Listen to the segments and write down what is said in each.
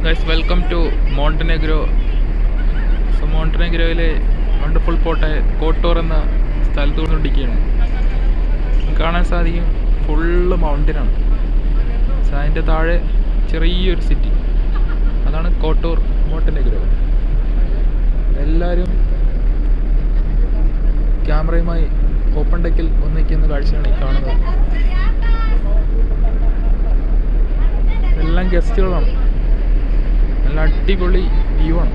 Guys, welcome to Montenegro. So മോണ്ടനെഗ്രോയിലെ wonderful പോർട്ടായ Kotor എന്ന സ്ഥലത്ത് കൊണ്ടിരിക്കുകയാണ്. കാണാൻ സാധിക്കും ഫുള്ള് മൗണ്ടനാണ്. സോ അതിൻ്റെ താഴെ ചെറിയൊരു സിറ്റി, അതാണ് കോട്ടൂർ മോണ്ടനെഗ്രോ. എല്ലാവരും ക്യാമറയുമായി ഓപ്പൺ ഡെക്കിൽ ഒന്നിക്കുന്ന കാഴ്ചയാണ് ഈ കാണുന്നത്. എല്ലാം ഗസ്റ്റുകളാണ്. നല്ല അടിപൊളി വ്യൂ ആണ്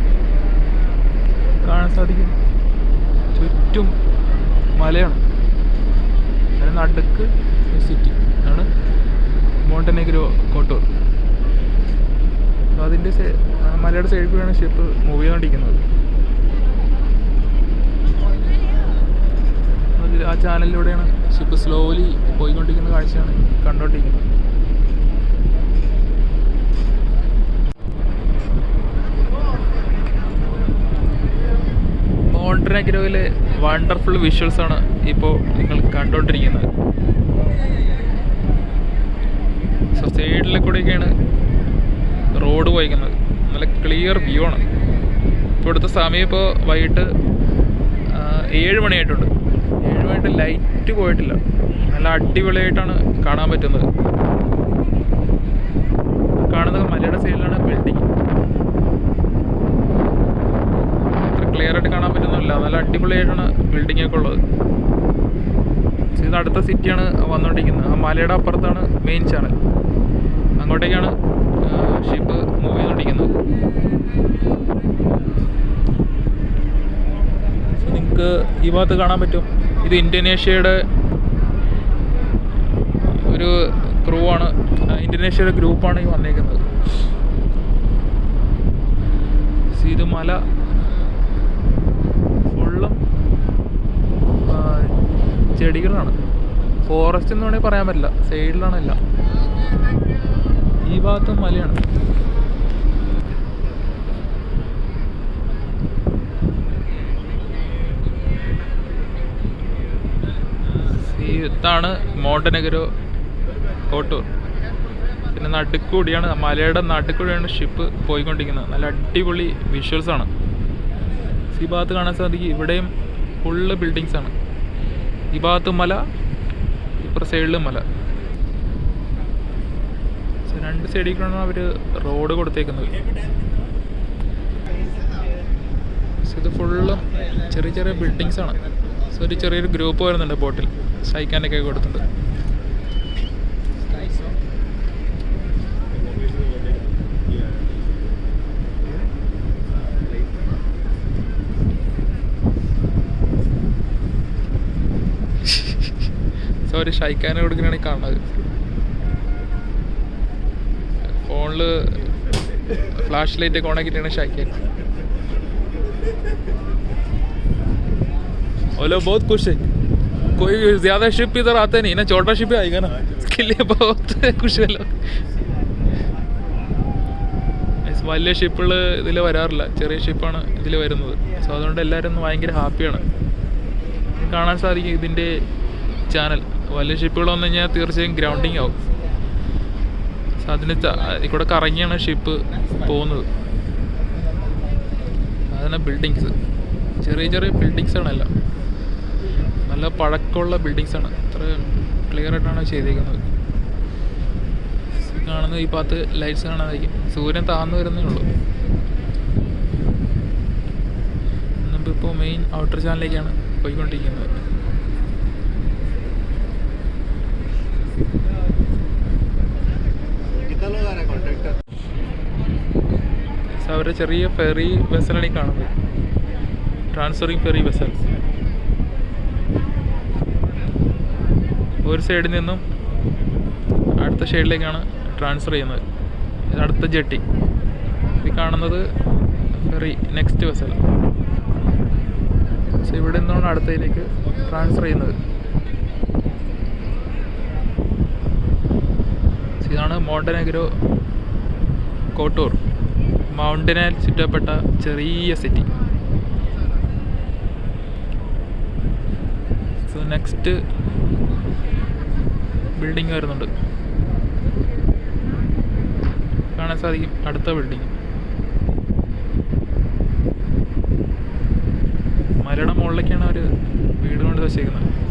കാണാൻ സാധിക്കും. ചുറ്റും മലയാണ്, അതിന് നടുക്ക് സിറ്റി ആണ് മോണ്ടനെഗ്രോ കോട്ടൂർ. അതിൻ്റെ മലയുടെ സൈഡിൽ കൂടെയാണ് ഷിപ്പ് മൂവ് ചെയ്തുകൊണ്ടിരിക്കുന്നത്. ആ ചാനലിലൂടെയാണ് ഷിപ്പ് സ്ലോലി പോയിക്കൊണ്ടിരിക്കുന്ന കാഴ്ചയാണ് കണ്ടുകൊണ്ടിരിക്കുന്നത്. മോണ്ടനെഗ്രോയിലെ വണ്ടർഫുൾ വിഷ്വൽസ് ആണ് ഇപ്പോൾ നിങ്ങൾ കണ്ടുകൊണ്ടിരിക്കുന്നത്. സോ സൈഡിലെ കൂടെയൊക്കെയാണ് റോഡ് പോയിക്കുന്നത്. നല്ല ക്ലിയർ വ്യൂ ആണ്. ഇവിടുത്തെ സമയം ഇപ്പോൾ വൈകിട്ട് 7 മണിയായിട്ടുണ്ട്. 7 മണിയായിട്ട് ലൈറ്റ് പോയിട്ടില്ല. നല്ല അടിപൊളിയായിട്ടാണ് കാണാൻ പറ്റുന്നത്. കാണുന്നത് മലയുടെ സൈഡിലാണ് ബിൽഡിങ്. ക്ലിയർ ആയിട്ട് കാണാൻ പറ്റുന്നില്ല. നല്ല അടിപൊളിയായിട്ടാണ് ബിൽഡിംഗ് ഒക്കെ ഉള്ളത്. ഇത് അടുത്ത സിറ്റിയാണ് വന്നുകൊണ്ടിരിക്കുന്നത്. ആ മലയുടെ അപ്പുറത്താണ് മെയിൻ ചാനൽ. അങ്ങോട്ടേക്കാണ് ഷിപ്പ് മൂവ് ചെയ്തുകൊണ്ടിരിക്കുന്നത്. നിങ്ങൾക്ക് ഈ ഭാഗത്ത് കാണാൻ പറ്റും. ഇത് ഇന്തോനേഷ്യയുടെ ഒരു ക്രൂ ആണ്. ഇന്തോനേഷ്യയുടെ ഗ്രൂപ്പാണ് ഈ വന്നേക്കുന്നത്. ഇത് മല ഫുള്ളും ചെടികളാണ്. ഫോറസ്റ്റ് എന്ന് വേണമെങ്കിൽ പറയാൻ പറ്റില്ല. സൈഡിലാണ് എല്ലാം. ഈ ഭാഗത്തും മലയാണ്. ഇതാണ് മോണ്ടനെഗ്രോ കോട്ടൂർ. പിന്നെ നടുക്കൂടിയാണ്, മലയുടെ നടുക്കൂടിയാണ് ഷിപ്പ് പോയിക്കൊണ്ടിരിക്കുന്നത്. നല്ല അടിപൊളി വിഷ്വൽസ് ആണ്. ഈ ഭാഗത്ത് കാണാൻ സാധിക്കും. ഇവിടെയും ഫുള്ള് ബിൽഡിങ്സ് ആണ്. ഈ ഭാഗത്തും മല, ഇപ്പുറത്തെ സൈഡിലും മല. രണ്ട് സൈഡിൽ കൂടെയാണ് അവർ റോഡ് കൊടുത്തേക്കുന്നത്. ഇത് ഫുള്ളും ചെറിയ ചെറിയ ബിൽഡിങ്സ് ആണ്. സോ ഒരു ചെറിയൊരു ഗ്രൂപ്പ് വരുന്നുണ്ട് ബോട്ടിൽ. ഷൈക്കാനൊക്കെ കൊടുത്തിട്ടുണ്ട്. സോ ഒരു ഷൈക്കാനെ കൊടുക്കുന്നതാണ് ഈ കാണുന്നത്. ഫോണിൽ ഫ്ലാഷ് ലൈറ്റ് ഒക്കെ ഓണാക്കിയിട്ടാണ് ഷൈക്കാൻ. ओलो बहुत खुश है. कोई ज़्यादा शिप इधर आते नहीं ना, छोटा शिप आएगा ना, इसके लिए बहुत खुश है लोग. വലിയ ഷിപ്പുകൾ ഇതിൽ വരാറില്ല, ചെറിയ ഷിപ്പാണ് ഇതിൽ വരുന്നത്. സോ അതുകൊണ്ട് എല്ലാവരും ഒന്ന് ഭയങ്കര ഹാപ്പിയാണ്. കാണാൻ സാധിക്കും ഇതിൻ്റെ ചാനൽ. വലിയ ഷിപ്പുകൾ വന്നു കഴിഞ്ഞാൽ തീർച്ചയായും ഗ്രൗണ്ടിങ് ആവും. സോ അതിന് ഇവിടെ കറങ്ങിയാണ് ഷിപ്പ് പോകുന്നത്. അതാണ് ബിൽഡിങ്സ്. ചെറിയ ചെറിയ ബിൽഡിങ്സാണ് എല്ലാം. നല്ല പഴക്കമുള്ള ബിൽഡിങ്സാണ്. അത്ര ക്ലിയർ ആയിട്ടാണ് ചെയ്തേക്കുന്നത്. കാണുന്നത് ഈ ഭാഗത്ത് ലൈറ്റ്സ് കാണാതായിരിക്കും. സൂര്യൻ താഴ്ന്നു വരുന്നേ ഉള്ളൂ. നമ്മളിപ്പോൾ മെയിൻ ഔട്ടർ ചാനലിലേക്കാണ് പോയിക്കൊണ്ടിരിക്കുന്നത്. അവരുടെ ചെറിയ ഫെറി വെസലാണ് ഈ കാണുന്നത്. Transferring ferry vessel. ഒരു സൈഡിൽ നിന്നും അടുത്ത സൈഡിലേക്കാണ് ട്രാൻസ്ഫർ ചെയ്യുന്നത്. ഇത് അടുത്ത ജെട്ടി. ഇത് കാണുന്നത് ഫെറി നെക്സ്റ്റ് വെസൽ. സോ ഇവിടെ നിന്നാണ് അടുത്തതിലേക്ക് ട്രാൻസ്ഫർ ചെയ്യുന്നത്. ഇതാണ് മോണ്ടനെഗ്രോ കോട്ടൂർ. മൗണ്ടനാൽ ചുറ്റപ്പെട്ട ചെറിയ സിറ്റി. സോ നെക്സ്റ്റ് ബിൽഡിംഗ് വരുന്നുണ്ട്. കാണാൻ സാധിക്കും അടുത്ത ബിൽഡിംഗ്. മലയുടെ മുകളിലേക്കാണ് അവർ വീട് കൊണ്ട് വെച്ചേക്കുന്നത്.